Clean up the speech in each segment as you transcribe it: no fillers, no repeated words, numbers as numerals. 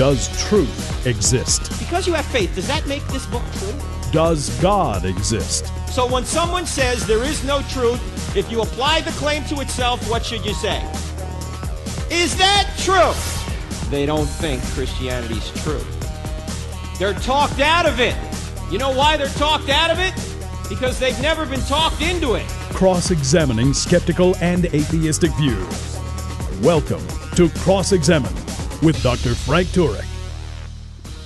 Does truth exist? Because you have faith, does that make this book true? Does God exist? So when someone says there is no truth, if you apply the claim to itself, what should you say? Is that true? They don't think Christianity's true. They're talked out of it. You know why they're talked out of it? Because they've never been talked into it. Cross-examining skeptical and atheistic views. Welcome to Cross-Examine with Dr. Frank Turek.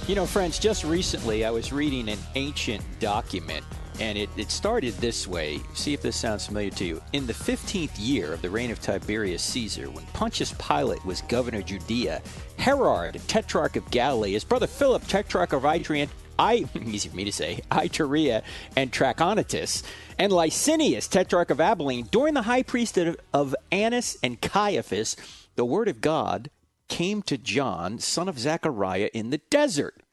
You know, friends, just recently I was reading an ancient document, and it started this way. See if this sounds familiar to you. In the 15th year of the reign of Tiberius Caesar, when Pontius Pilate was governor of Judea, Herod, tetrarch of Galilee, his brother Philip, tetrarch of easy for me to say, Iturea and Trachonitis, and Licinius, tetrarch of Abilene, during the high priesthood of Annas and Caiaphas, the word of God came to John, son of Zechariah, in the desert.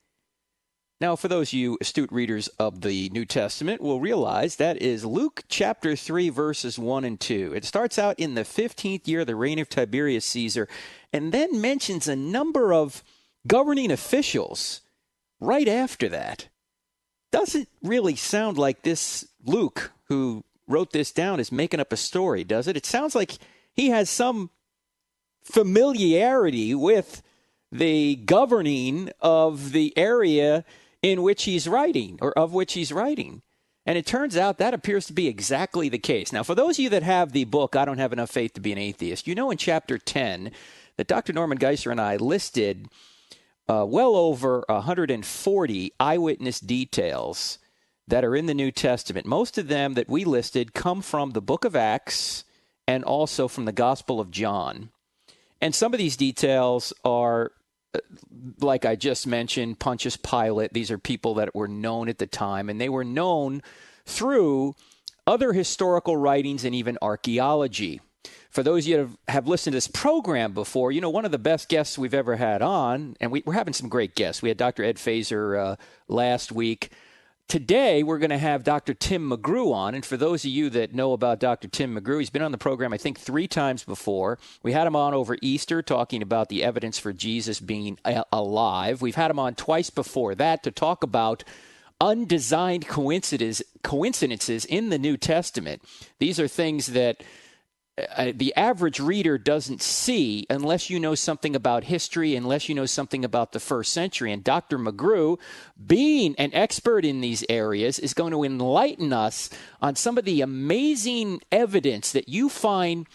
Now, for those of you astute readers of the New Testament will realize that is Luke chapter 3, verses 1 and 2. It starts out in the 15th year of the reign of Tiberius Caesar, and then mentions a number of governing officials right after that. Doesn't really sound like this Luke, who wrote this down, is making up a story, does it? It sounds like he has some familiarity with the governing of the area in which he's writing, or of which he's writing. And it turns out that appears to be exactly the case. Now, for those of you that have the book, I Don't Have Enough Faith to Be an Atheist, you know in chapter 10 that Dr. Norman Geisler and I listed well over 140 eyewitness details that are in the New Testament. Most of them that we listed come from the book of Acts and also from the Gospel of John. And some of these details are, like I just mentioned, Pontius Pilate. These are people that were known at the time, and they were known through other historical writings and even archaeology. For those of you that have listened to this program before, you know, one of the best guests we've ever had on, and we're having some great guests. We had Dr. Ed Fazer last week. Today, we're going to have Dr. Tim McGrew on. And for those of you that know about Dr. Tim McGrew, he's been on the program, I think, 3 times before. We had him on over Easter talking about the evidence for Jesus being alive. We've had him on twice before that to talk about undesigned coincidences in the New Testament. These are things that the average reader doesn't see unless you know something about history, unless you know something about the first century. And Dr. McGrew, being an expert in these areas, is going to enlighten us on some of the amazing evidence that you find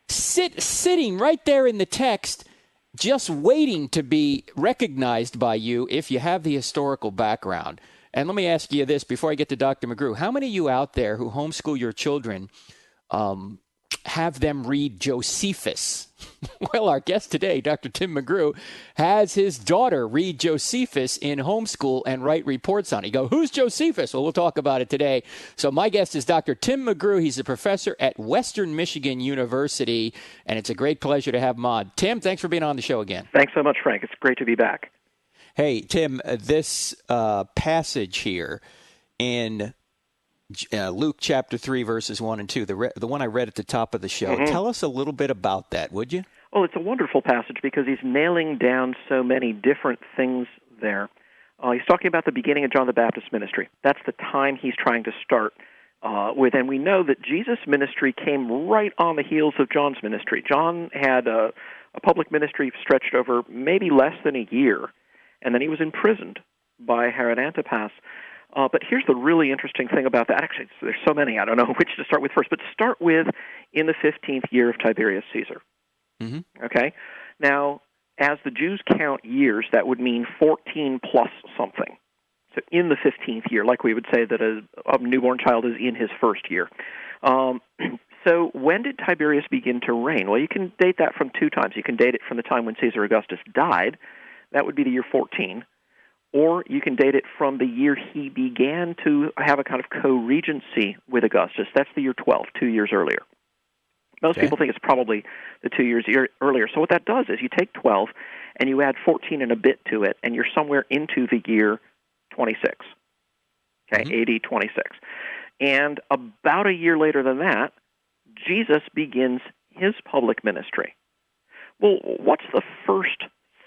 sitting right there in the text, just waiting to be recognized by you if you have the historical background. And let me ask you this before I get to Dr. McGrew. How many of you out there who homeschool your children have them read Josephus? Well, our guest today, Dr. Tim McGrew, has his daughter read Josephus in homeschool and write reports on it. You go, who's Josephus? Well, we'll talk about it today. So my guest is Dr. Tim McGrew. He's a professor at Western Michigan University, and it's a great pleasure to have him on. Tim, thanks for being on the show again. Thanks so much, Frank. It's great to be back. Hey, Tim, this passage here in Luke chapter 3, verses 1 and 2, the one I read at the top of the show. Mm-hmm. Tell us a little bit about that, would you? Well, it's a wonderful passage because he's nailing down so many different things there. He's talking about the beginning of John the Baptist's ministry. That's the time he's trying to start with. And we know that Jesus' ministry came right on the heels of John's ministry. John had a public ministry stretched over maybe less than a year, and then he was imprisoned by Herod Antipas. But here's the really interesting thing about that. Actually, there's so many, I don't know which to start with first, but start with in the 15th year of Tiberius Caesar. Mm-hmm. Okay? Now, as the Jews count years, that would mean 14 plus something. So in the 15th year, like we would say that a newborn child is in his first year. So when did Tiberius begin to reign? Well, you can date that from 2 times. You can date it from the time when Caesar Augustus died. That would be the year 14. Or you can date it from the year he began to have a kind of co-regency with Augustus. That's the year 12, 2 years earlier. Most people think it's probably the 2 years earlier. So what that does is you take 12 and you add 14 and a bit to it, and you're somewhere into the year 26, okay, mm-hmm. AD 26. And about a year later than that, Jesus begins his public ministry. Well, what's the first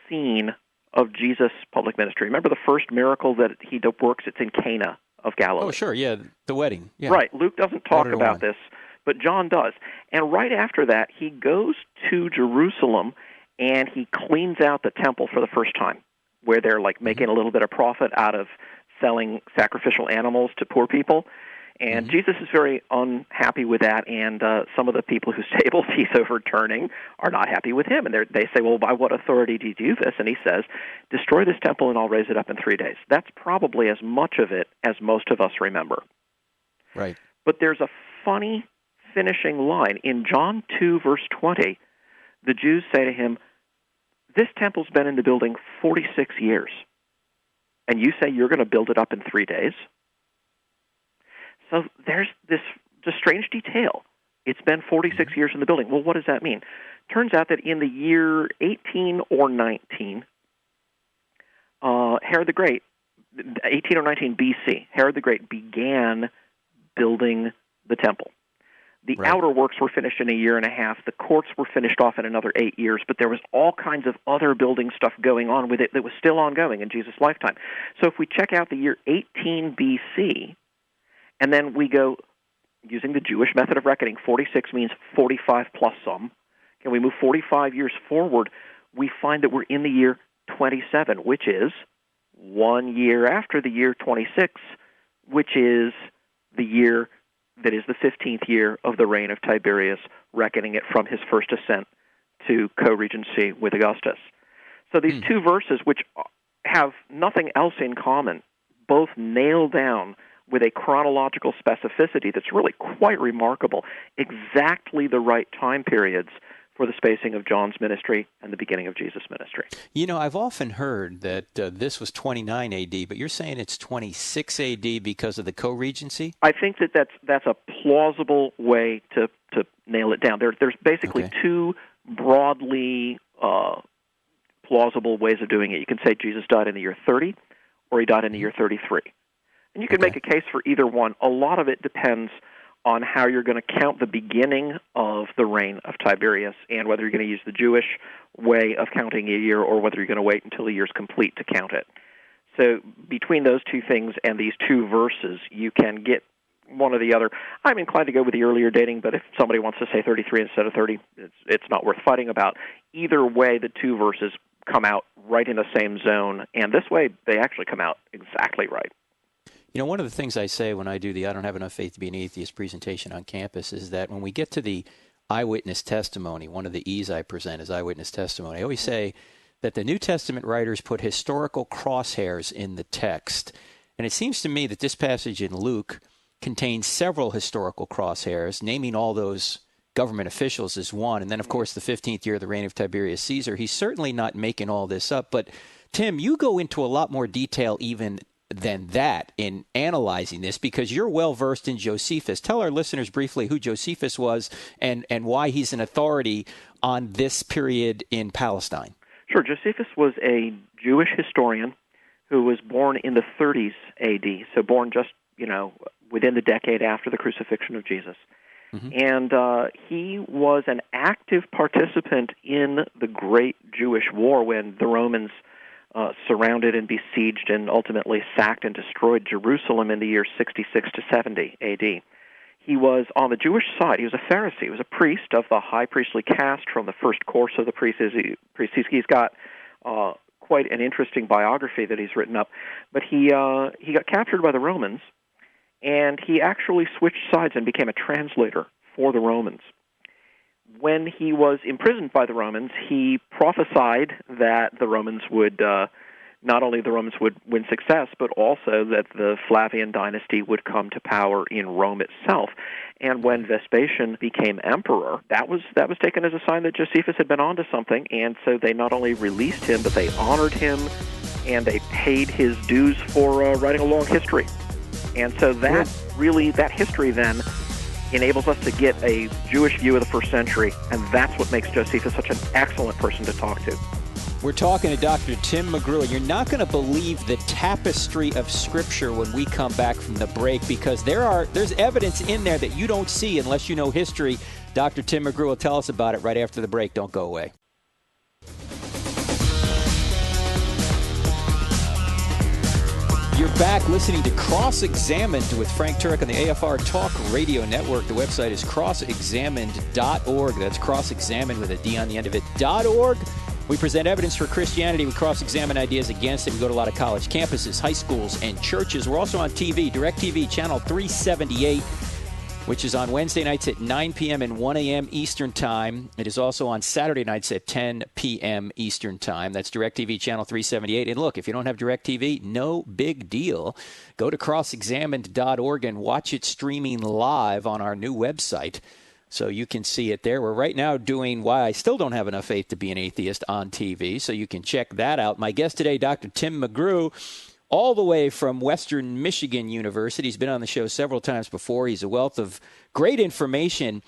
scene of Jesus' public ministry. Remember the first miracle that he works? It's in Cana of Galilee. Oh, sure, yeah, the wedding. Yeah. Right. Luke doesn't talk about this, but John does. And right after that, he goes to Jerusalem, and he cleans out the temple for the first time, where they're like making a little bit of profit out of selling sacrificial animals to poor people. And Jesus is very unhappy with that, and some of the people whose tables he's overturning are not happy with him. And they say, well, by what authority do you do this? And he says, destroy this temple and I'll raise it up in 3 days. That's probably as much of it as most of us remember. Right. But there's a funny finishing line. In John 2, verse 20, the Jews say to him, this temple's been in the building 46 years, and you say you're going to build it up in 3 days? So there's this strange detail. It's been 46 years in the building. Well, what does that mean? Turns out that in the year 18 or 19, Herod the Great, 18 or 19 BC, Herod the Great began building the temple. The outer works were finished in a year and a half. The courts were finished off in another 8 years, but there was all kinds of other building stuff going on with it that was still ongoing in Jesus' lifetime. So if we check out the year 18 BC, and then we go, using the Jewish method of reckoning, 46 means 45 plus some. And we move 45 years forward, we find that we're in the year 27, which is 1 year after the year 26, which is the year that is the 15th year of the reign of Tiberius, reckoning it from his first ascent to co-regency with Augustus. So these two verses, which have nothing else in common, both nail down with a chronological specificity that's really quite remarkable, exactly the right time periods for the spacing of John's ministry and the beginning of Jesus' ministry. You know, I've often heard that this was 29 A.D., but you're saying it's 26 A.D. because of the co-regency? I think that's a plausible way to nail it down. There's basically two broadly plausible ways of doing it. You can say Jesus died in the year 30, or he died in the year 33. And you can make a case for either one. A lot of it depends on how you're going to count the beginning of the reign of Tiberius and whether you're going to use the Jewish way of counting a year or whether you're going to wait until the year's complete to count it. So between those two things and these two verses, you can get one or the other. I'm inclined to go with the earlier dating, but if somebody wants to say 33 instead of 30, it's not worth fighting about. Either way, the two verses come out right in the same zone, and this way they actually come out exactly right. You know, one of the things I say when I do the I Don't Have Enough Faith to Be an Atheist presentation on campus is that when we get to the eyewitness testimony, one of the E's I present is eyewitness testimony. I always say that the New Testament writers put historical crosshairs in the text. And it seems to me that this passage in Luke contains several historical crosshairs, naming all those government officials as one. And then, of course, the 15th year of the reign of Tiberius Caesar. He's certainly not making all this up. But, Tim, you go into a lot more detail even than that in analyzing this because you're well-versed in Josephus. Tell our listeners briefly who Josephus was and why he's an authority on this period in Palestine. Sure. Josephus was a Jewish historian who was born in the 30s A.D., so born just, within the decade after the crucifixion of Jesus. And he was an active participant in the Great Jewish War when the Romans surrounded and besieged and ultimately sacked and destroyed Jerusalem in the year 66 to 70 A.D. He was on the Jewish side. He was a Pharisee. He was a priest of the high priestly caste from the first course of the priests. He's got quite an interesting biography that he's written up. But he got captured by the Romans, and he actually switched sides and became a translator for the Romans. When he was imprisoned by the Romans, he prophesied that the Romans would, not only the Romans would win success, but also that the Flavian dynasty would come to power in Rome itself. And when Vespasian became emperor, that was taken as a sign that Josephus had been onto something, and so they not only released him, but they honored him, and they paid his dues for writing a long history. And so that history then enables us to get a Jewish view of the first century, and that's what makes Josephus such an excellent person to talk to. We're talking to Dr. Tim McGrew, and you're not going to believe the tapestry of Scripture when we come back from the break, because there's evidence in there that you don't see unless you know history. Dr. Tim McGrew will tell us about it right after the break. Don't go away. back listening to Cross-Examined with Frank Turek on the AFR Talk Radio Network. The website is crossexamined.org. That's cross-examined with a D on the end of it, .org. We present evidence for Christianity. We cross-examine ideas against it. We go to a lot of college campuses, high schools, and churches. We're also on TV, DirecTV, channel 378, which is on Wednesday nights at 9 p.m. and 1 a.m. Eastern Time. It is also on Saturday nights at 10 p.m. Eastern Time. That's DirecTV channel 378. And look, if you don't have DirecTV, no big deal. Go to crossexamined.org and watch it streaming live on our new website so you can see it there. We're right now doing Why I Still Don't Have Enough Faith to Be an Atheist on TV, so you can check that out. My guest today, Dr. Tim McGrew, all the way from Western Michigan University. He's been on the show several times before. He's a wealth of great information,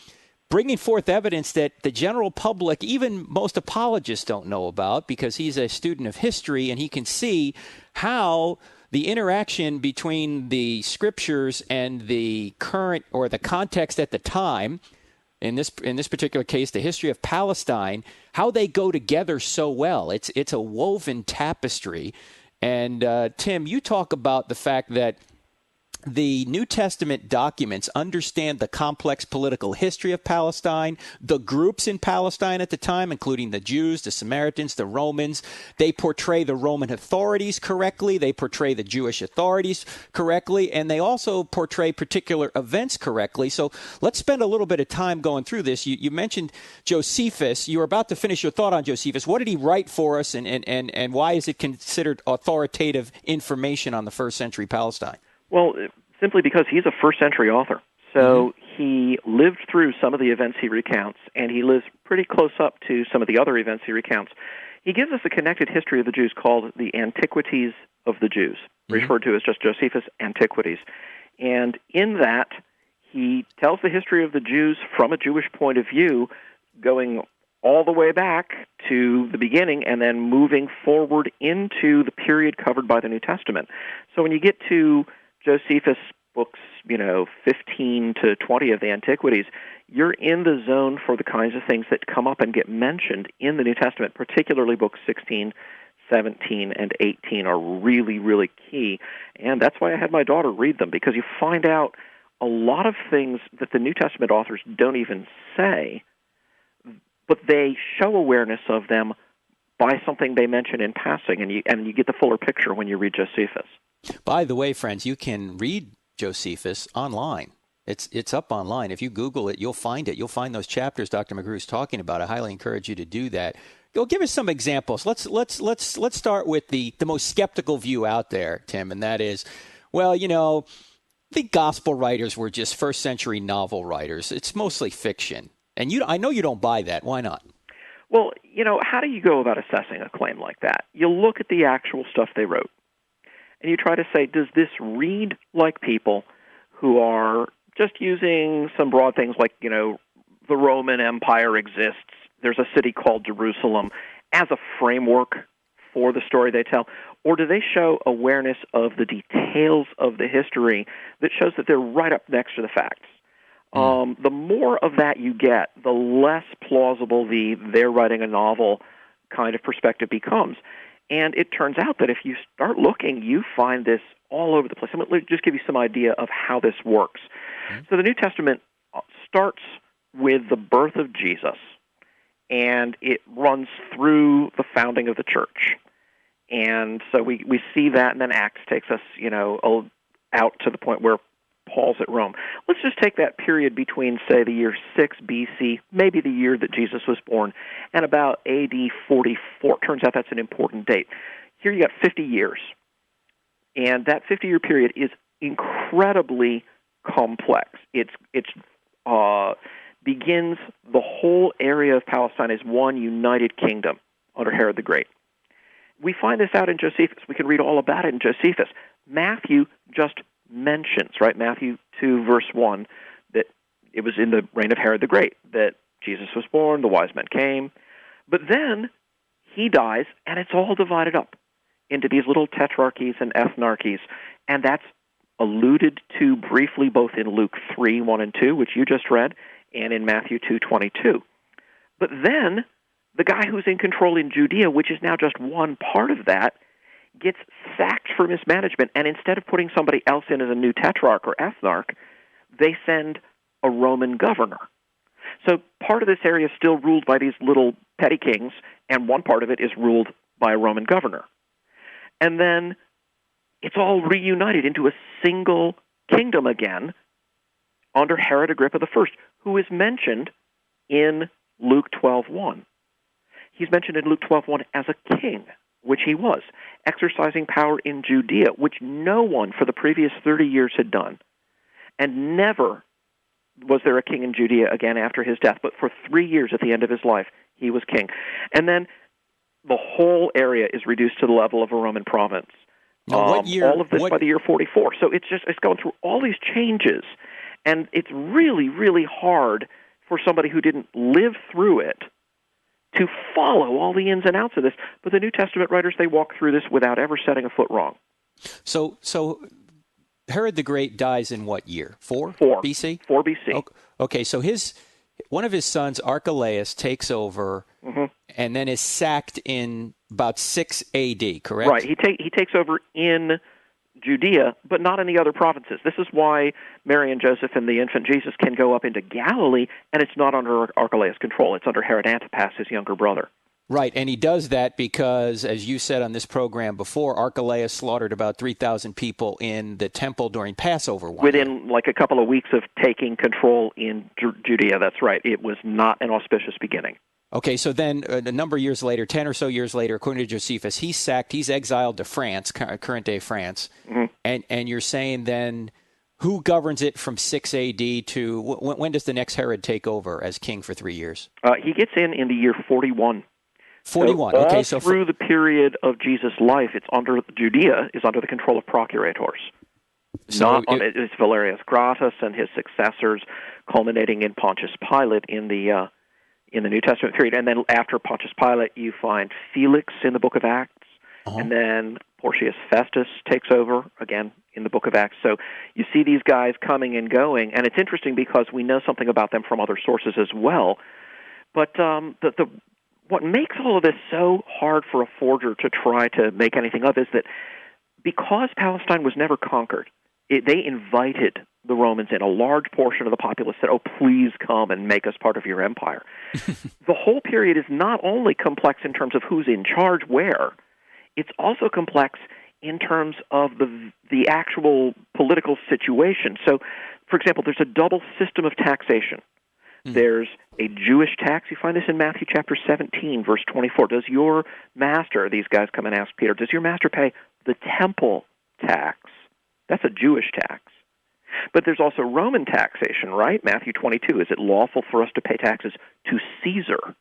bringing forth evidence that the general public, even most apologists, don't know about, because he's a student of history and he can see how the interaction between the scriptures and the current or the context at the time, in this particular case, the history of Palestine, how they go together so well. It's a woven tapestry. And Tim, you talk about the fact that the New Testament documents understand the complex political history of Palestine, the groups in Palestine at the time, including the Jews, the Samaritans, the Romans. They portray the Roman authorities correctly. They portray the Jewish authorities correctly. And they also portray particular events correctly. So let's spend a little bit of time going through this. You mentioned Josephus. You were about to finish your thought on Josephus. What did he write for us, and why is it considered authoritative information on the first century Palestine? Well, simply because he's a first-century author. So he lived through some of the events he recounts, and he lives pretty close up to some of the other events he recounts. He gives us a connected history of the Jews called the Antiquities of the Jews, referred to as just Josephus' Antiquities. And in that, he tells the history of the Jews from a Jewish point of view, going all the way back to the beginning and then moving forward into the period covered by the New Testament. So when you get to Josephus' books, 15 to 20 of the Antiquities, you're in the zone for the kinds of things that come up and get mentioned in the New Testament, particularly books 16, 17, and 18 are really, really key. And that's why I had my daughter read them, because you find out a lot of things that the New Testament authors don't even say, but they show awareness of them by something they mention in passing, and you get the fuller picture when you read Josephus. By the way, friends, you can read Josephus online. It's up online. If you Google it, you'll find it. You'll find those chapters Dr. McGrew is talking about. I highly encourage you to do that. Go give us some examples. Let's start with the most skeptical view out there, Tim, and that is, the gospel writers were just first century novel writers. It's mostly fiction. And I know you don't buy that. Why not? Well, how do you go about assessing a claim like that? You look at the actual stuff they wrote, and you try to say, does this read like people who are just using some broad things like, the Roman Empire exists, there's a city called Jerusalem, as a framework for the story they tell? Or do they show awareness of the details of the history that shows that they're right up next to the facts? The more of that you get, the less plausible they're writing a novel kind of perspective becomes. And it turns out that if you start looking, you find this all over the place. Let me just give you some idea of how this works. So the New Testament starts with the birth of Jesus, and it runs through the founding of the church. And so we see that, and then Acts takes us, out to the point where Paul's at Rome. Let's just take that period between, say, the year 6 B.C., maybe the year that Jesus was born, and about A.D. 44. Turns out that's an important date. Here you got 50 years. And that 50-year period is incredibly complex. It begins the whole area of Palestine as one united kingdom under Herod the Great. We find this out in Josephus. We can read all about it in Josephus. Matthew just mentions, right, Matthew 2, verse 1, that it was in the reign of Herod the Great that Jesus was born, the wise men came. But then he dies, and it's all divided up into these little tetrarchies and ethnarchies, and that's alluded to briefly both in Luke 3, 1 and 2, which you just read, and in Matthew 2, 22. But then the guy who's in control in Judea, which is now just one part of that, gets sacked for mismanagement, and instead of putting somebody else in as a new tetrarch or ethnarch, they send a Roman governor. So part of this area is still ruled by these little petty kings, and one part of it is ruled by a Roman governor. And then it's all reunited into a single kingdom again under Herod Agrippa I, who is mentioned in Luke 12:1. He's mentioned in Luke 12:1 as a king, which he was, exercising power in Judea, which no one for the previous 30 years had done. And never was there a king in Judea again after his death, but for 3 years at the end of his life, he was king. And then the whole area is reduced to the level of a Roman province. Now, what year? All of this by the year 44. So it's going through all these changes, and it's really, really hard for somebody who didn't live through it to follow all the ins and outs of this. But the New Testament writers, they walk through this without ever setting a foot wrong. So Herod the Great dies in what year? 4 BC? 4 BC. Okay, so one of his sons, Archelaus, takes over and then is sacked in about 6 AD, correct? Right. He takes over in Judea, but not in the other provinces. This is why Mary and Joseph and the infant Jesus can go up into Galilee, and it's not under Archelaus' control. It's under Herod Antipas, his younger brother. Right, and he does that because, as you said on this program before, Archelaus slaughtered about 3,000 people in the temple during Passover. Within like a couple of weeks of taking control in Judea, that's right. It was not an auspicious beginning. Okay, so then a number of years later, 10 or so years later, according to Josephus, he's exiled to France, current-day France, and you're saying then who governs it from 6 A.D. to, when does the next Herod take over as king for 3 years? He gets in the year 41. 41, so okay. So through the period of Jesus' life, Judea is under the control of procurators. So it's Valerius Gratus and his successors, culminating in Pontius Pilate in the New Testament period. And then after Pontius Pilate, you find Felix in the book of Acts, and then Porcius Festus takes over, again, in the book of Acts. So you see these guys coming and going, and it's interesting because we know something about them from other sources as well. But what makes all of this so hard for a forger to try to make anything of is that because Palestine was never conquered, they invited the Romans in. A large portion of the populace said, "Oh, please come and make us part of your empire." The whole period is not only complex in terms of who's in charge where, it's also complex in terms of the actual political situation. So, for example, there's a double system of taxation. There's a Jewish tax. You find this in Matthew chapter 17, verse 24. Does your master, these guys come and ask Peter, does your master pay the temple tax? That's a Jewish tax. But there's also Roman taxation, right? Matthew 22, is it lawful for us to pay taxes to Caesar?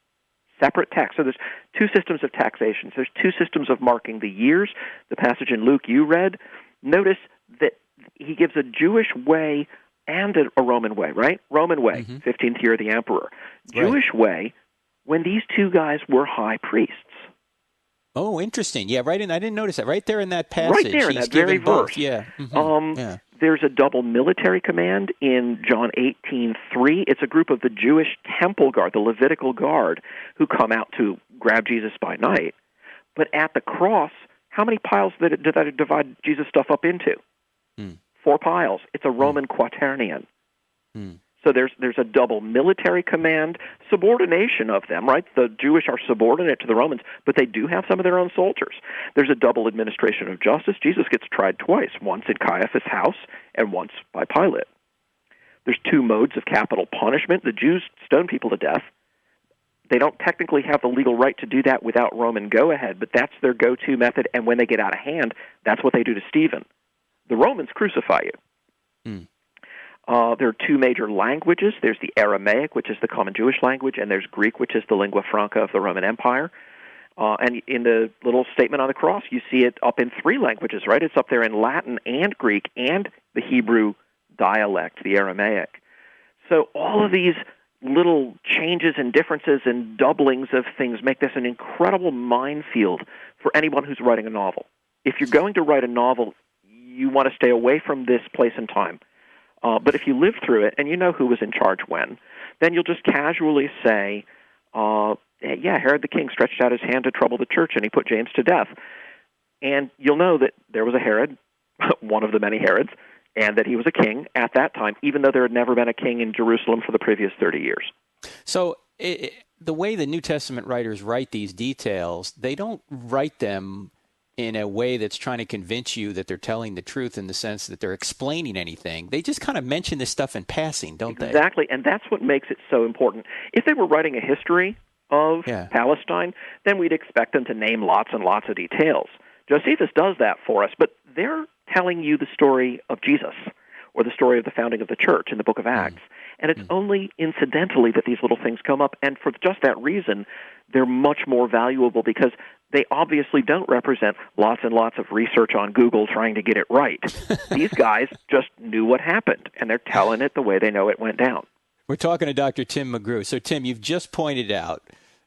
Separate tax. So there's two systems of taxation. There's two systems of marking the years. The passage in Luke you read, notice that he gives a Jewish way and a Roman way, right? Roman way, 15th year of the emperor. Jewish way, when these two guys were high priests. Oh, interesting. Yeah, right. And I didn't notice that. Right there in that passage. Right there in that very verse. Yeah. There's a double military command in John 18:3. It's a group of the Jewish temple guard, the Levitical guard, who come out to grab Jesus by night. But at the cross, how many piles did that divide Jesus' stuff up into? 4 piles. It's a Roman quaternion. So there's a double military command, subordination of them, right? The Jewish are subordinate to the Romans, but they do have some of their own soldiers. There's a double administration of justice. Jesus gets tried twice, once in Caiaphas' house and once by Pilate. There's 2 modes of capital punishment. The Jews stone people to death. They don't technically have the legal right to do that without Roman go-ahead, but that's their go-to method, and when they get out of hand, that's what they do to Stephen. The Romans crucify you. There are 2 major languages. There's the Aramaic, which is the common Jewish language, and there's Greek, which is the lingua franca of the Roman Empire. And in the little statement on the cross, you see it up in 3 languages, right? It's up there in Latin and Greek and the Hebrew dialect, the Aramaic. So all of these little changes and differences and doublings of things make this an incredible minefield for anyone who's writing a novel. If you're going to write a novel, you want to stay away from this place and time. But if you live through it and you know who was in charge when, then you'll just casually say, Herod the king stretched out his hand to trouble the church and he put James to death. And you'll know that there was a Herod, one of the many Herods, and that he was a king at that time, even though there had never been a king in Jerusalem for the previous 30 years. So the way the New Testament writers write these details, they don't write them in a way that's trying to convince you that they're telling the truth in the sense that they're explaining anything. They just kind of mention this stuff in passing, don't they? Exactly, and that's what makes it so important. If they were writing a history of Palestine, then we'd expect them to name lots and lots of details. Josephus does that for us, but they're telling you the story of Jesus or the story of the founding of the church in the book of Acts. And it's only incidentally that these little things come up, and for just that reason, they're much more valuable because they obviously don't represent lots and lots of research on Google trying to get it right. These guys just knew what happened, and they're telling it the way they know it went down. We're talking to Dr. Tim McGrew. So, Tim, you've just pointed out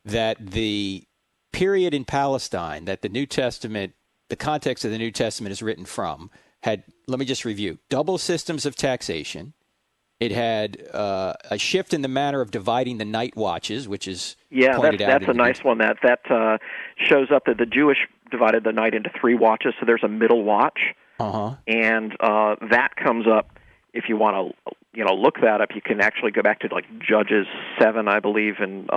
that the period in Palestine that the New Testament, the context of the New Testament is written from, had, let me just review, double systems of taxation. It had a shift in the manner of dividing the night watches, which is pointed out. Yeah, that's a nice one. That shows up that the Jewish divided the night into 3 watches, so there's a middle watch. And that comes up, if you want to look that up, you can actually go back to like Judges 7, I believe, and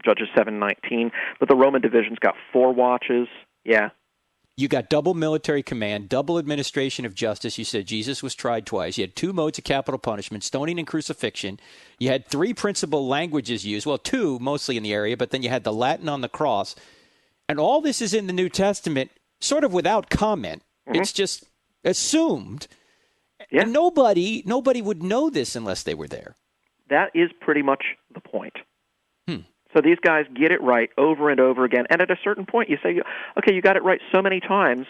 Judges 7:19. But the Roman division's got 4 watches. Yeah. You got double military command, double administration of justice. You said Jesus was tried twice. You had 2 modes of capital punishment, stoning and crucifixion. You had 3 principal languages used. Well, 2 mostly in the area, but then you had the Latin on the cross. And all this is in the New Testament sort of without comment. It's just assumed. Yeah. And nobody would know this unless they were there. That is pretty much the point. So these guys get it right over and over again. And at a certain point, you say, okay, you got it right so many times.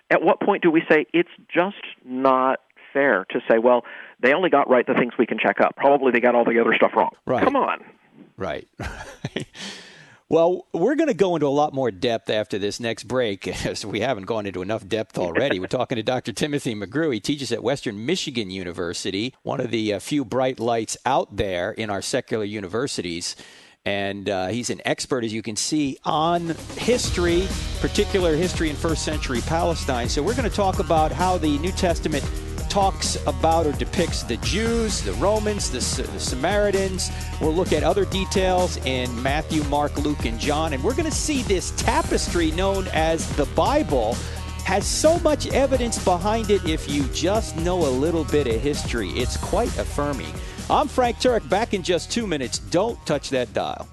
At what point do we say it's just not fair to say, well, they only got right the things we can check up. Probably they got all the other stuff wrong. Right. Come on. Right. Well, we're going to go into a lot more depth after this next break, as we haven't gone into enough depth already. We're talking to Dr. Timothy McGrew. He teaches at Western Michigan University, one of the few bright lights out there in our secular universities. And he's an expert, as you can see, on history, particular history in first century Palestine. So we're going to talk about how the New Testament talks about or depicts the Jews, the Romans, the Samaritans. We'll look at other details in Matthew, Mark, Luke, and John. And we're going to see this tapestry known as the Bible has so much evidence behind it if you just know a little bit of history. It's quite affirming. I'm Frank Turek, back in just 2 minutes. Don't touch that dial.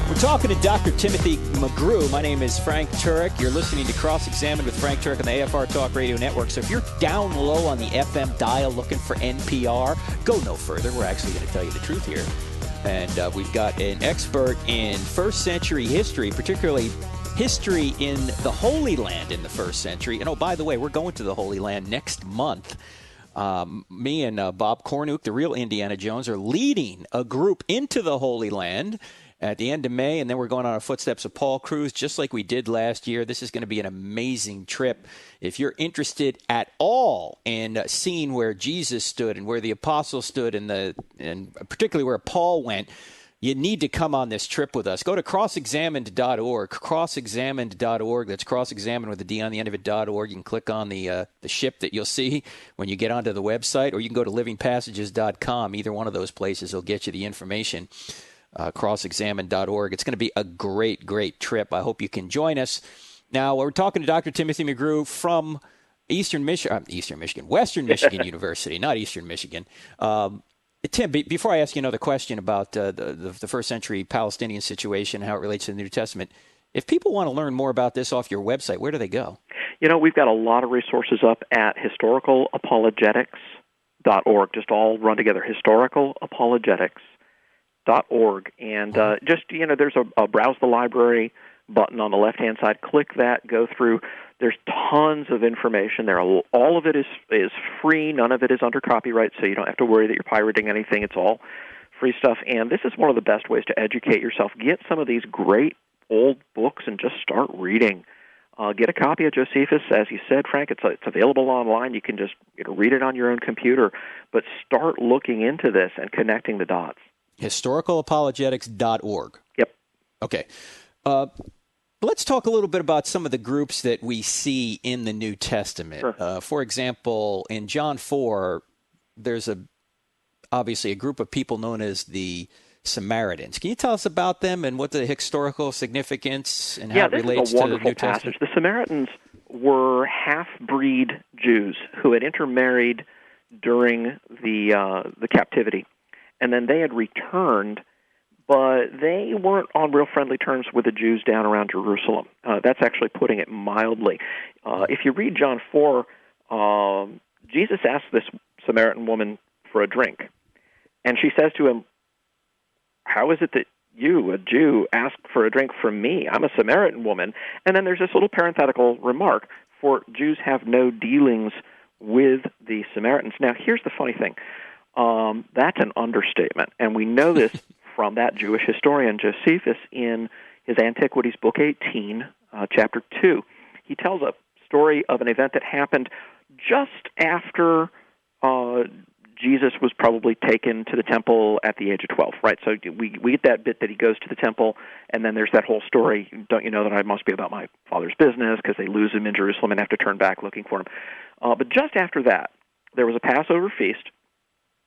We're talking to Dr. Timothy McGrew. My name is Frank Turek. You're listening to Cross-Examined with Frank Turek on the AFR Talk Radio Network. So if you're down low on the FM dial looking for NPR, go no further. We're actually going to tell you the truth here. And we've got an expert in first century history, particularly history in the Holy Land in the first century. And, oh, by the way, we're going to the Holy Land next month. Me and Bob Cornuke, the real Indiana Jones, are leading a group into the Holy Land at the end of May, and then we're going on our footsteps of Paul Cruz, just like we did last year. This is going to be an amazing trip. If you're interested at all in seeing where Jesus stood and where the apostles stood and particularly where Paul went, you need to come on this trip with us. Go to crossexamined.org, crossexamined.org. That's cross-examined with a D on the end of it.org. You can click on the ship that you'll see when you get onto the website, or you can go to livingpassages.com. Either one of those places will get you the information. Crossexamined.org. It's going to be a great, great trip. I hope you can join us. Now, we're talking to Dr. Timothy McGrew from Western Michigan University, not Eastern Michigan. Tim, before I ask you another question about the first century Palestinian situation, how it relates to the New Testament, if people want to learn more about this off your website, where do they go? We've got a lot of resources up at historicalapologetics.org, just all run together, historicalapologetics.org. And there's a Browse the Library button on the left-hand side. Click that, go through. There's tons of information there. All of it is free. None of it is under copyright, so you don't have to worry that you're pirating anything. It's all free stuff. And this is one of the best ways to educate yourself. Get some of these great old books and just start reading. Get a copy of Josephus. As you said, Frank, it's available online. You can just read it on your own computer. But start looking into this and connecting the dots. Historicalapologetics.org. Yep. Okay. Let's talk a little bit about some of the groups that we see in the New Testament. Sure. For example, in John 4, there's obviously a group of people known as the Samaritans. Can you tell us about them and what the historical significance and how it relates to the New This is a wonderful Testament? passage. The Samaritans were half-breed Jews who had intermarried during the captivity, and then they had returned, but they weren't on real friendly terms with the Jews down around Jerusalem. That's actually putting it mildly. If you read John 4, Jesus asks this Samaritan woman for a drink, and she says to him, "How is it that you, a Jew, ask for a drink from me? I'm a Samaritan woman." And then there's this little parenthetical remark, "For Jews have no dealings with the Samaritans." Now, here's the funny thing. That's an understatement, and we know this from that Jewish historian Josephus in his Antiquities, Book 18, Chapter 2. He tells a story of an event that happened just after Jesus was probably taken to the temple at the age of 12, right? So we get that bit that he goes to the temple, and then there's that whole story, "Don't you know that I must be about my Father's business," because they lose him in Jerusalem and have to turn back looking for him. But just after that, there was a Passover feast,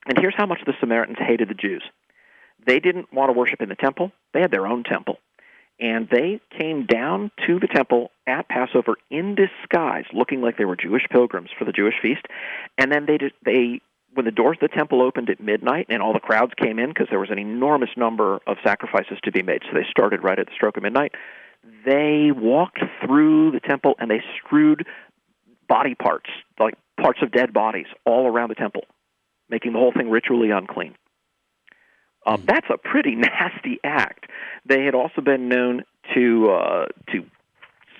and here's how much the Samaritans hated the Jews. They didn't want to worship in the temple. They had their own temple. And they came down to the temple at Passover in disguise, looking like they were Jewish pilgrims for the Jewish feast. And then when the doors of the temple opened at midnight and all the crowds came in, because there was an enormous number of sacrifices to be made, so they started right at the stroke of midnight, they walked through the temple and they strewed body parts, like parts of dead bodies, all around the temple, making the whole thing ritually unclean. That's a pretty nasty act. They had also been known to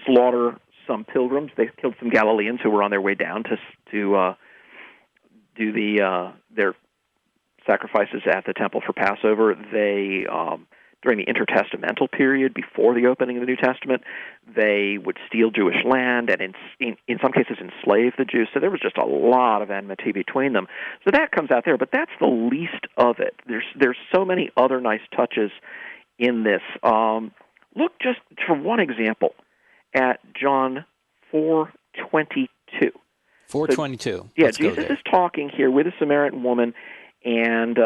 slaughter some pilgrims. They killed some Galileans who were on their way down to do their sacrifices at the temple for Passover. They during the intertestamental period before the opening of the New Testament, they would steal Jewish land and in some cases enslave the Jews. So there was just a lot of enmity between them. So that comes out there, but that's the least of it. There's so many other nice touches in this. Look just for one example at John 4:22. 4:22. So, yeah, Jesus is talking here with a Samaritan woman, and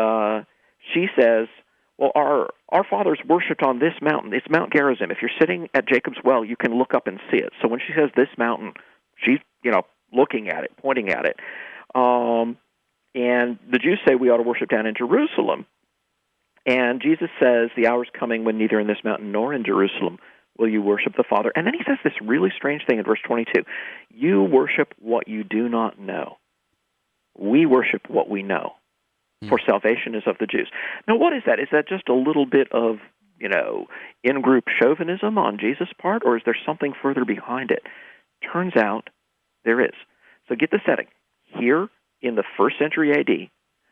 she says, "Well, our fathers worshipped on this mountain. It's Mount Gerizim. If you're sitting at Jacob's well, you can look up and see it." So when she says this mountain, she's looking at it, pointing at it. And the Jews say we ought to worship down in Jerusalem. And Jesus says, "The hour's coming when neither in this mountain nor in Jerusalem will you worship the Father." And then he says this really strange thing in verse 22. "You worship what you do not know. We worship what we know. For salvation is of the Jews." Now, what is that? Is that just a little bit of, in-group chauvinism on Jesus' part, or is there something further behind it? Turns out there is. So get the setting. Here in the 1st century A.D.,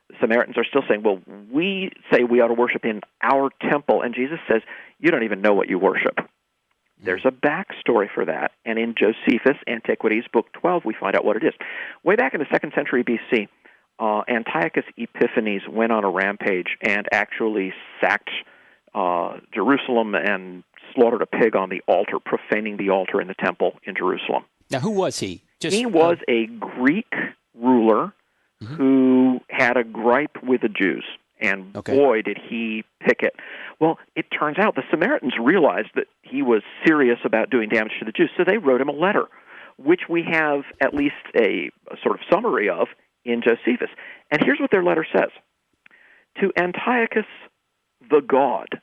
the Samaritans are still saying, "Well, we say we ought to worship in our temple," and Jesus says, "You don't even know what you worship." There's a backstory for that, and in Josephus' Antiquities, Book 12, we find out what it is. Way back in the 2nd century B.C., Antiochus Epiphanes went on a rampage and actually sacked Jerusalem and slaughtered a pig on the altar, profaning the altar in the temple in Jerusalem. Now, who was he? He was a Greek ruler who had a gripe with the Jews, and boy, did he pick it. Well, it turns out the Samaritans realized that he was serious about doing damage to the Jews, so they wrote him a letter, which we have at least a sort of summary of in Josephus. And here's what their letter says. "To Antiochus the god,"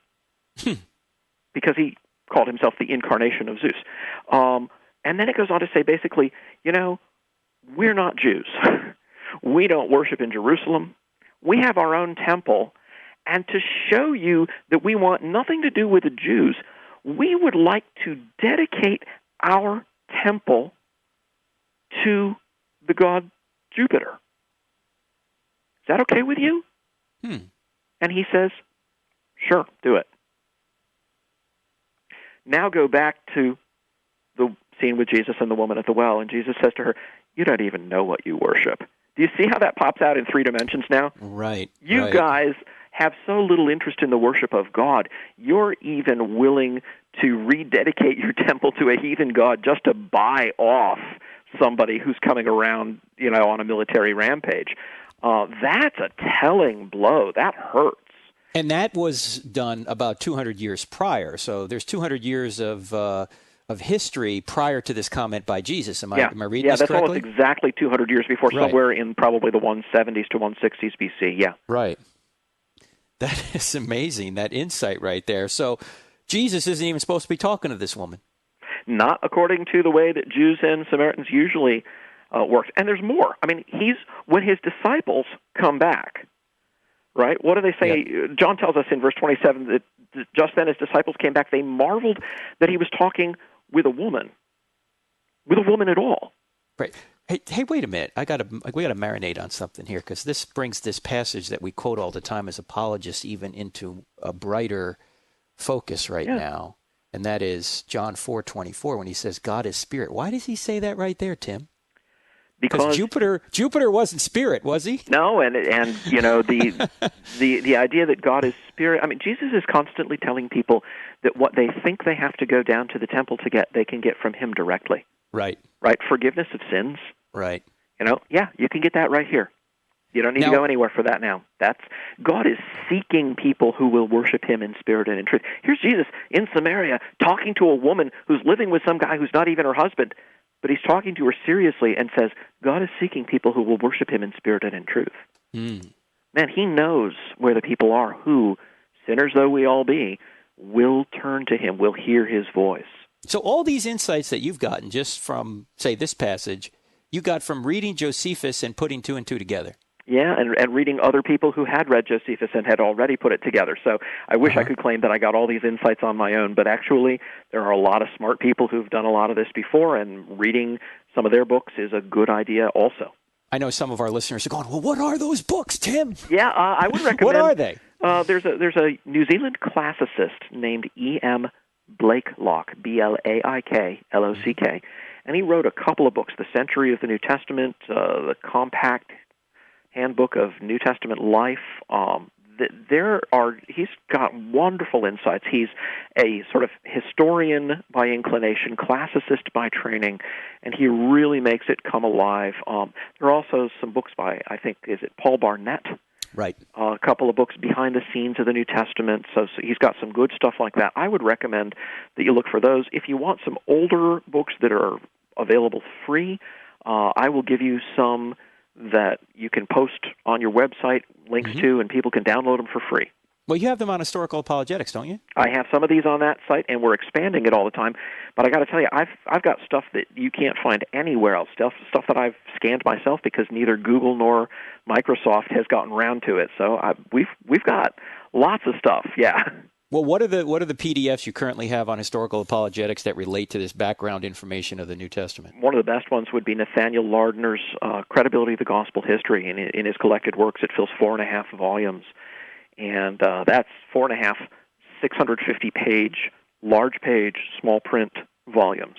because he called himself the incarnation of Zeus. And then it goes on to say, basically, we're not Jews. We don't worship in Jerusalem. We have our own temple. And to show you that we want nothing to do with the Jews, we would like to dedicate our temple to the god Jupiter. Is that okay with you? And he says, "Sure, do it." Now go back to the scene with Jesus and the woman at the well, and Jesus says to her, "You don't even know what you worship." Do you see how that pops out in 3 dimensions now? Right. You guys have so little interest in the worship of God, you're even willing to rededicate your temple to a heathen god just to buy off somebody who's coming around, on a military rampage. That's a telling blow. That hurts. And that was done about 200 years prior. So there's 200 years of history prior to this comment by Jesus. Am I reading this correctly? Yeah, that's almost exactly 200 years before, somewhere in probably the 170s to 160s BC, yeah. Right. That is amazing, that insight right there. So Jesus isn't even supposed to be talking to this woman. Not according to the way that Jews and Samaritans usually work. And there's more. I mean, when his disciples come back, right, what do they say? Yep. John tells us in verse 27 that just then his disciples came back. They marveled that he was talking with a woman at all. Right. Hey, wait a minute. We got to marinate on something here, because this brings this passage that we quote all the time as apologists even into a brighter focus right now, and that is John 4:24 when he says God is spirit. Why does he say that right there, Tim? Because Jupiter wasn't spirit, was he? No, and the idea that God is spirit. I mean, Jesus is constantly telling people that what they think they have to go down to the temple to get, they can get from him directly. Right. Forgiveness of sins. Right. You can get that right here. You don't need to go anywhere for that now. God is seeking people who will worship him in spirit and in truth. Here's Jesus in Samaria talking to a woman who's living with some guy who's not even her husband, but he's talking to her seriously and says, God is seeking people who will worship him in spirit and in truth. Man, he knows where the people are who, sinners though we all be, will turn to him, will hear his voice. So all these insights that you've gotten just from, say, this passage, you got from reading Josephus and putting two and two together. Yeah, and reading other people who had read Josephus and had already put it together. So I wish I could claim that I got all these insights on my own, but actually there are a lot of smart people who've done a lot of this before, and reading some of their books is a good idea also. I know some of our listeners are going, well, what are those books, Tim? Yeah, I would recommend... What are they? There's a New Zealand classicist named E.M. Blakelock, Blaiklock, and he wrote a couple of books, The Century of the New Testament, the Compact Handbook of New Testament Life. He's got wonderful insights. He's a sort of historian by inclination, classicist by training, and he really makes it come alive. There are also some books by, I think, is it Paul Barnett? Right. A couple of books behind the scenes of the New Testament. So he's got some good stuff like that. I would recommend that you look for those. If you want some older books that are available free, I will give you some that you can post on your website links to, and people can download them for free. Well, you have them on Historical Apologetics, don't you? I have some of these on that site, and we're expanding it all the time. But I got to tell you, I've got stuff that you can't find anywhere else. Stuff that I've scanned myself because neither Google nor Microsoft has gotten around to it. So we've got lots of stuff. Yeah. Well, what are the PDFs you currently have on Historical Apologetics that relate to this background information of the New Testament? One of the best ones would be Nathaniel Lardner's Credibility of the Gospel History. In his collected works, it fills 4.5 volumes. And that's 4.5 650-page, large-page, small-print volumes.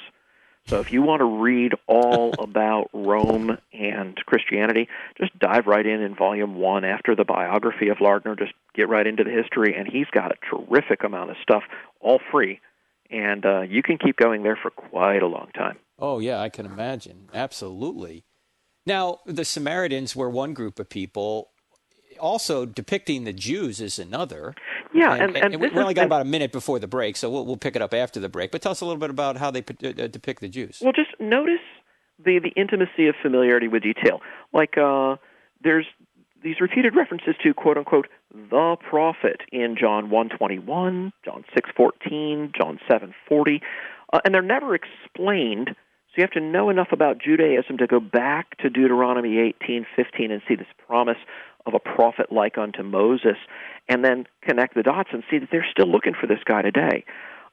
So if you want to read all about Rome and Christianity, just dive right in Volume 1 after the biography of Lardner. Just get right into the history, and he's got a terrific amount of stuff, all free. And you can keep going there for quite a long time. Oh, yeah, I can imagine. Absolutely. Now, the Samaritans were one group of people. Also, depicting the Jews is another. Yeah, and we only got about a minute before the break, so we'll pick it up after the break. But tell us a little bit about how they depict the Jews. Well, just notice the intimacy of familiarity with detail. Like there's these repeated references to, quote-unquote, the prophet in John 1:21, John 6:14, John 7:40, and they're never explained. So you have to know enough about Judaism to go back to Deuteronomy 18:15 and see this promise of a prophet like unto Moses, and then connect the dots and see that they're still looking for this guy today.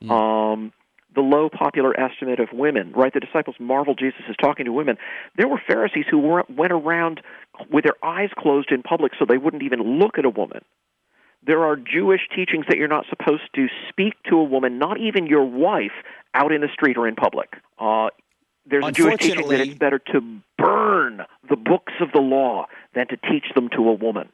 The low popular estimate of women, right? The disciples marveled Jesus is talking to women. There were Pharisees who went around with their eyes closed in public so they wouldn't even look at a woman. There are Jewish teachings that you're not supposed to speak to a woman, not even your wife, out in the street or in public. There's a Jewish teaching that it's better to burn the books of the law than to teach them to a woman.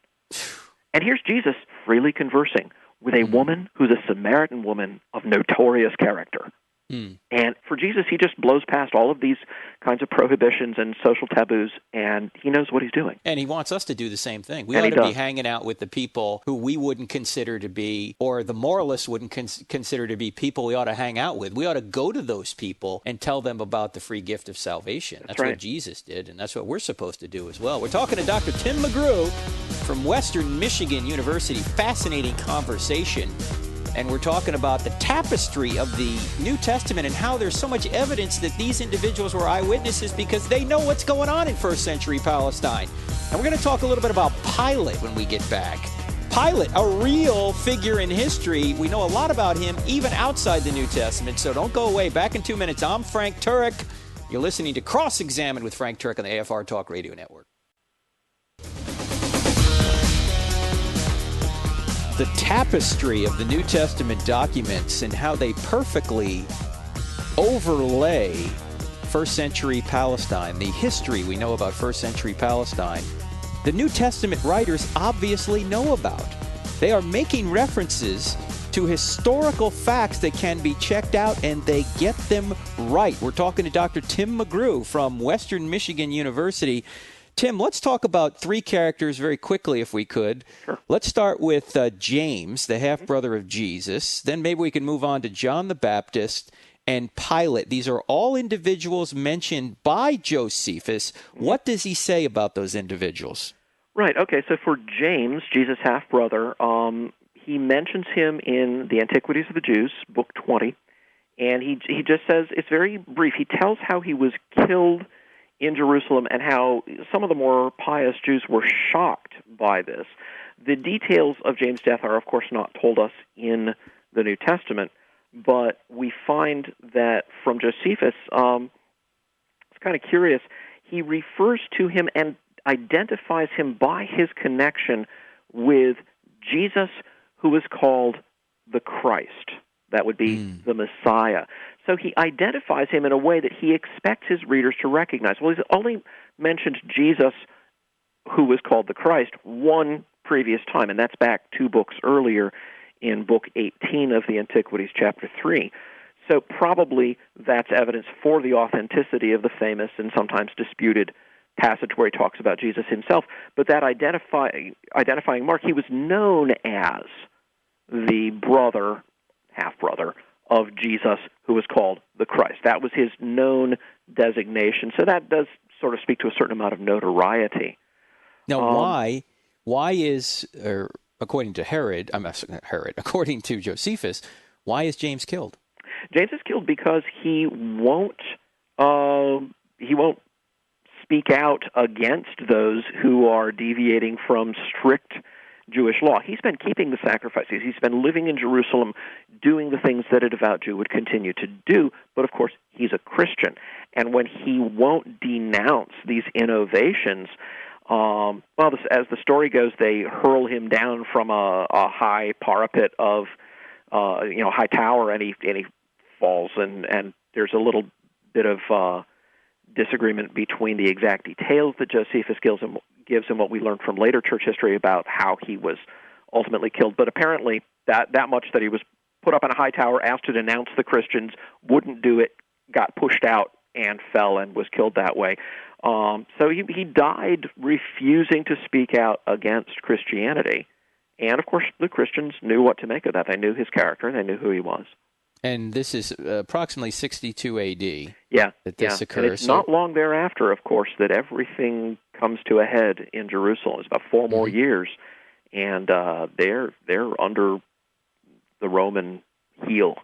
And here's Jesus freely conversing with a woman who's a Samaritan woman of notorious character. And for Jesus, he just blows past all of these kinds of prohibitions and social taboos, and he knows what he's doing. And he wants us to do the same thing. We And ought he to be does. hanging out with the people who we wouldn't consider to be, or the moralists wouldn't consider to be people we ought to hang out with. We ought to go to those people and tell them about the free gift of salvation. That's right. what Jesus did, and that's what we're supposed to do as well. We're talking to Dr. Tim McGrew from Western Michigan University. Fascinating conversation. And we're talking about the tapestry of the New Testament and how there's so much evidence that these individuals were eyewitnesses because they know what's going on in first century Palestine. And we're going to talk a little bit about Pilate when we get back. Pilate, a real figure in history. We know a lot about him even outside the New Testament, so don't go away. Back in 2 minutes, I'm Frank Turek. You're listening to Cross-Examined with Frank Turek on the AFR Talk Radio Network. The tapestry of the New Testament documents and how they perfectly overlay first century Palestine, the history we know about first century Palestine, the New Testament writers obviously know about. They are making references to historical facts that can be checked out, and they get them right. We're talking to Dr. Tim McGrew from Western Michigan University. Tim, let's talk about three characters very quickly, if we could. Sure. Let's start with James, the half-brother of Jesus. Then maybe we can move on to John the Baptist and Pilate. These are all individuals mentioned by Josephus. What does he say about those individuals? Right, okay, so for James, Jesus' half-brother, he mentions him in the Antiquities of the Jews, Book 20, and he just says, it's very brief, he tells how he was killed in Jerusalem and how some of the more pious Jews were shocked by this. The details of James' death are, of course, not told us in the New Testament, but we find that from Josephus, it's kind of curious, he refers to him and identifies him by his connection with Jesus, who is called the Christ. That would be the Messiah. So he identifies him in a way that he expects his readers to recognize. Well, he's only mentioned Jesus, who was called the Christ, one previous time, and that's back 2 books earlier in Book 18 of the Antiquities, Chapter 3. So probably that's evidence for the authenticity of the famous and sometimes disputed passage where he talks about Jesus himself. But that identifying mark, he was known as the brother, half-brother, of Jesus, who was called the Christ. That was his known designation. So that does sort of speak to a certain amount of notoriety. Now, why is, according to according to Josephus, why is James killed? James is killed because he won't speak out against those who are deviating from strict Jewish law. He's been keeping the sacrifices. He's been living in Jerusalem, doing the things that a devout Jew would continue to do, but of course, he's a Christian. And when he won't denounce these innovations, as the story goes, they hurl him down from a high parapet of, high tower, and he falls, and there's a little bit of disagreement between the exact details that Josephus gives him what we learned from later church history about how he was ultimately killed. But apparently that much, that he was put up in a high tower, asked to denounce the Christians, wouldn't do it, got pushed out and fell and was killed that way. So he died refusing to speak out against Christianity. And, of course, the Christians knew what to make of that. They knew his character. They knew who he was. And this is approximately 62 A.D. that this occurs. And it's not long thereafter, of course, that everything comes to a head in Jerusalem. It's about 4 more years, and they're under the Roman heel.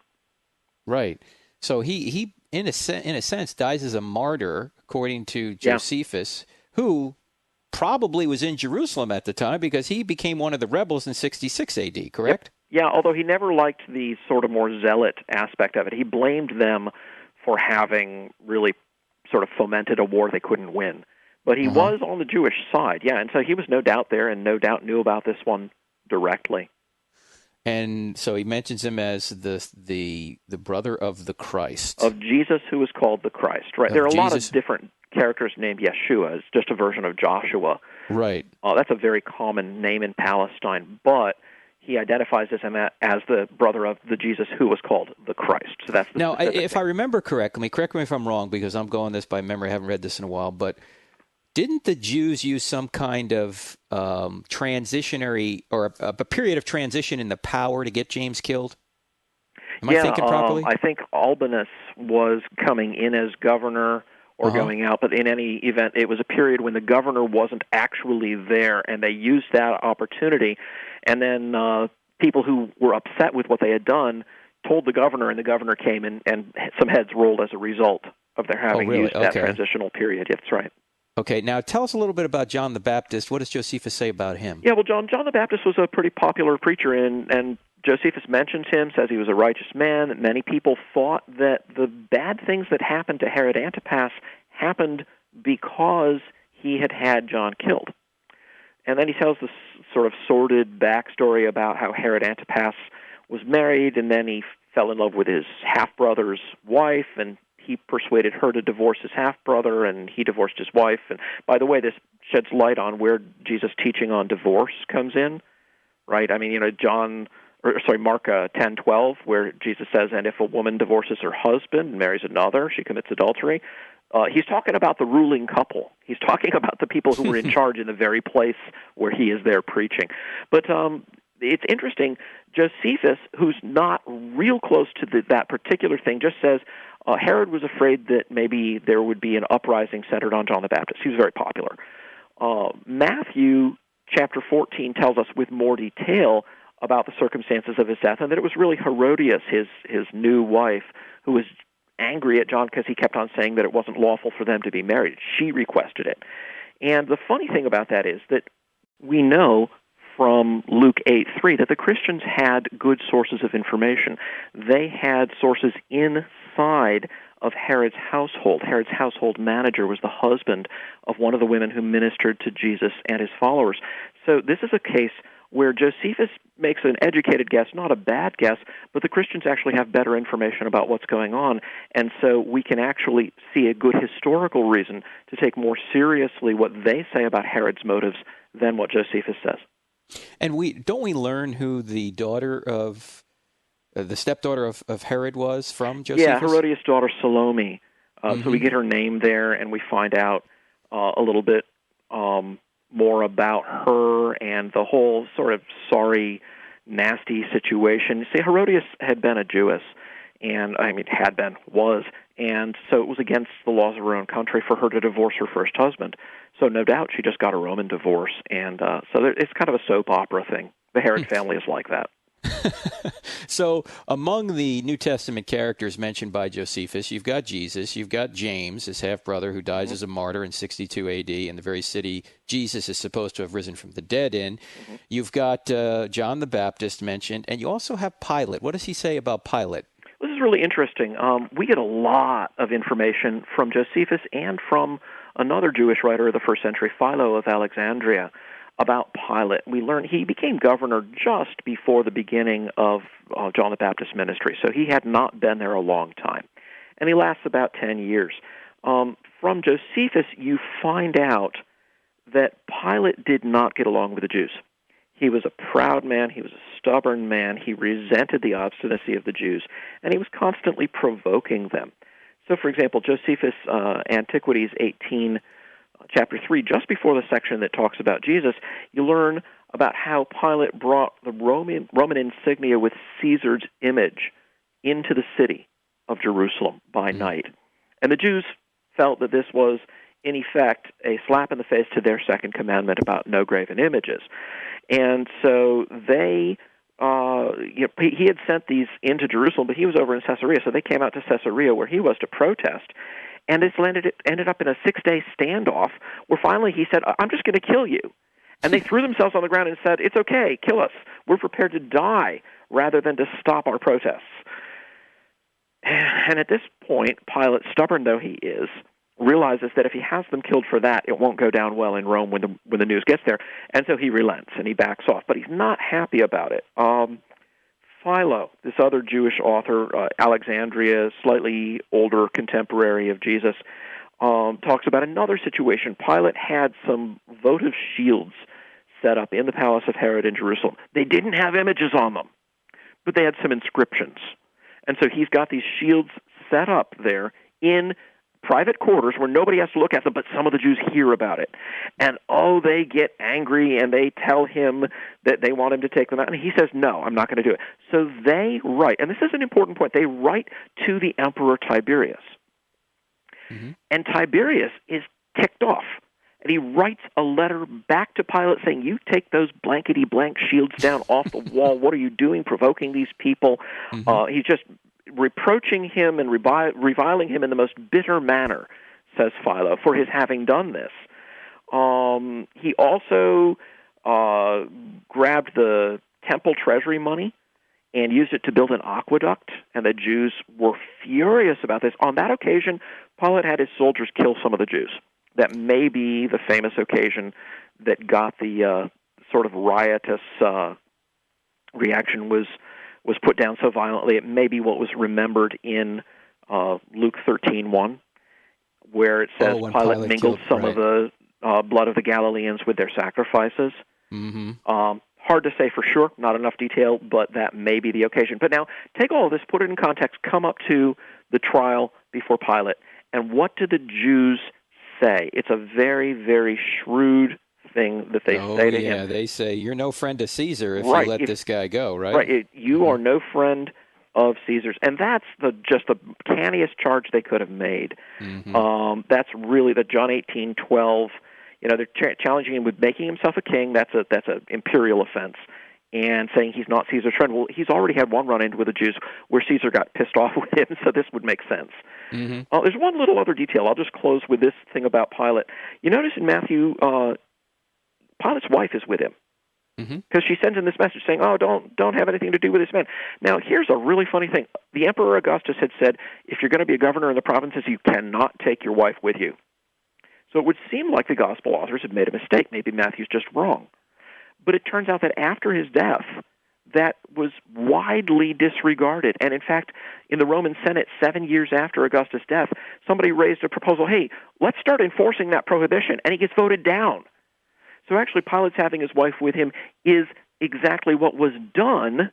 Right. So he in a sense dies as a martyr, according to Josephus, who probably was in Jerusalem at the time because he became one of the rebels in 66 A.D., correct? Yep. Yeah, although he never liked the sort of more zealot aspect of it. He blamed them for having really sort of fomented a war they couldn't win. But he was on the Jewish side, and so he was no doubt there and no doubt knew about this one directly. And so he mentions him as the brother of the Christ. Of Jesus, who is called the Christ, right? There are a lot of different characters named Yeshua. It's just a version of Joshua. Right. That's a very common name in Palestine, but he identifies as him as the brother of the Jesus who was called the Christ. So that's the now, specific if thing. I remember correctly, correct me if I'm wrong because I'm going this by memory. I haven't read this in a while, but didn't the Jews use some kind of transitionary or a period of transition in the power to get James killed? Am I thinking properly? I think Albinus was coming in as governor or going out, but in any event, it was a period when the governor wasn't actually there, and they used that opportunity. And then people who were upset with what they had done told the governor, and the governor came, and some heads rolled as a result of their having used that transitional period. That's right. Okay, now tell us a little bit about John the Baptist. What does Josephus say about him? Yeah, well, John the Baptist was a pretty popular preacher, and Josephus mentions him, says he was a righteous man. Many people thought that the bad things that happened to Herod Antipas happened because he had had John killed. And then he tells this sort of sordid backstory about how Herod Antipas was married, and then he fell in love with his half-brother's wife, and he persuaded her to divorce his half-brother, and he divorced his wife. And by the way, this sheds light on where Jesus' teaching on divorce comes in, right? I mean, Mark 10:12, where Jesus says, and if a woman divorces her husband and marries another, she commits adultery. He's talking about the ruling couple. He's talking about the people who were in charge in the very place where he is there preaching. But it's interesting, Josephus, who's not real close to that particular thing, just says Herod was afraid that maybe there would be an uprising centered on John the Baptist. He was very popular. Matthew chapter 14 tells us with more detail about the circumstances of his death, and that it was really Herodias, his new wife, who was angry at John because he kept on saying that it wasn't lawful for them to be married. She requested it. And the funny thing about that is that we know from Luke 8:3 that the Christians had good sources of information. They had sources inside of Herod's household. Herod's household manager was the husband of one of the women who ministered to Jesus and his followers. So this is a case where Josephus makes an educated guess, not a bad guess, but the Christians actually have better information about what's going on, and so we can actually see a good historical reason to take more seriously what they say about Herod's motives than what Josephus says. And don't we learn who the daughter of the stepdaughter of Herod was from Josephus? Yeah, Herodias' daughter Salome. So we get her name there, and we find out a little bit more about her and the whole sort of sorry, nasty situation. See, Herodias had been a Jewess, and was, and so it was against the laws of her own country for her to divorce her first husband. So no doubt she just got a Roman divorce, and so it's kind of a soap opera thing. The Herod family is like that. So among the New Testament characters mentioned by Josephus, you've got Jesus, you've got James, his half-brother, who dies as a martyr in 62 A.D. in the very city Jesus is supposed to have risen from the dead in. You've got John the Baptist mentioned, and you also have Pilate. What does he say about Pilate? This is really interesting. We get a lot of information from Josephus and from another Jewish writer of the first century, Philo of Alexandria, about Pilate. We learn he became governor just before the beginning of John the Baptist's ministry, so he had not been there a long time. And he lasts about 10 years. From Josephus, you find out that Pilate did not get along with the Jews. He was a proud man, he was a stubborn man, he resented the obstinacy of the Jews, and he was constantly provoking them. So, for example, Josephus' Antiquities 18, Chapter 3, just before the section that talks about Jesus, you learn about how Pilate brought the Roman insignia with Caesar's image into the city of Jerusalem by night. And the Jews felt that this was, in effect, a slap in the face to their second commandment about no graven images. And so they, he had sent these into Jerusalem, but he was over in Caesarea, so they came out to Caesarea where he was to protest. And it ended up in a 6-day standoff where finally he said, I'm just going to kill you. And they threw themselves on the ground and said, it's okay, kill us. We're prepared to die rather than to stop our protests. And at this point, Pilate, stubborn though he is, realizes that if he has them killed for that, it won't go down well in Rome when the news gets there. And so he relents and he backs off. But he's not happy about it. Philo, this other Jewish author, Alexandria, slightly older contemporary of Jesus, talks about another situation. Pilate had some votive shields set up in the palace of Herod in Jerusalem. They didn't have images on them, but they had some inscriptions. And so he's got these shields set up there in private quarters where nobody has to look at them, but some of the Jews hear about it. And, they get angry, and they tell him that they want him to take them out. And he says, no, I'm not going to do it. So they write, and this is an important point, they write to the Emperor Tiberius. Mm-hmm. And Tiberius is ticked off. And he writes a letter back to Pilate saying, you take those blankety-blank shields down off the wall. What are you doing, provoking these people? Mm-hmm. He's just reproaching him and reviling him in the most bitter manner, says Philo, for his having done this. He also grabbed the temple treasury money and used it to build an aqueduct, and the Jews were furious about this. On that occasion, Pilate had his soldiers kill some of the Jews. That may be the famous occasion that got the sort of riotous reaction was put down so violently. It may be what was remembered in Luke 13:1, where it says Pilate mingled some of the blood of the Galileans with their sacrifices. Mm-hmm. Hard to say for sure, not enough detail, but that may be the occasion. But now, take all of this, put it in context, come up to the trial before Pilate, and what do the Jews say? It's a very, very shrewd thing that they say to him. They say, you're no friend to Caesar if you let this guy go, right? Right, you are no friend of Caesar's. And that's just the canniest charge they could have made. Mm-hmm. That's really the John 18:12. They're challenging him with making himself a king. That's an imperial offense. And saying he's not Caesar's friend. Well, he's already had one run-in with the Jews where Caesar got pissed off with him, so this would make sense. Mm-hmm. There's one little other detail. I'll just close with this thing about Pilate. You notice in Matthew, Pilate's wife is with him because she sends him this message saying, don't have anything to do with this man. Now, here's a really funny thing. The Emperor Augustus had said, if you're going to be a governor in the provinces, you cannot take your wife with you. So it would seem like the gospel authors had made a mistake. Maybe Matthew's just wrong. But it turns out that after his death, that was widely disregarded. And in fact, in the Roman Senate, 7 years after Augustus' death, somebody raised a proposal, hey, let's start enforcing that prohibition. And he gets voted down. So actually, Pilate's having his wife with him is exactly what was done,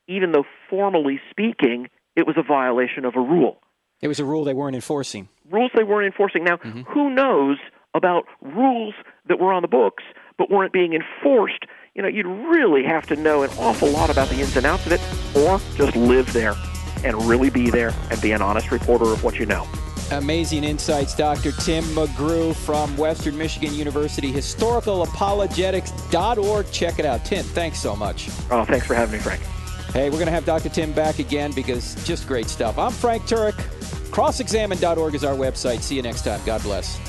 even though formally speaking, it was a violation of a rule. It was a rule they weren't enforcing. Rules they weren't enforcing. Now, who knows about rules that were on the books but weren't being enforced? You'd really have to know an awful lot about the ins and outs of it, or just live there and really be there and be an honest reporter of what you know. Amazing insights, Dr. Tim McGrew from Western Michigan University, historicalapologetics.org. Check it out. Tim, thanks so much. Oh, thanks for having me, Frank. Hey, we're going to have Dr. Tim back again because just great stuff. I'm Frank Turek. Crossexamine.org is our website. See you next time. God bless.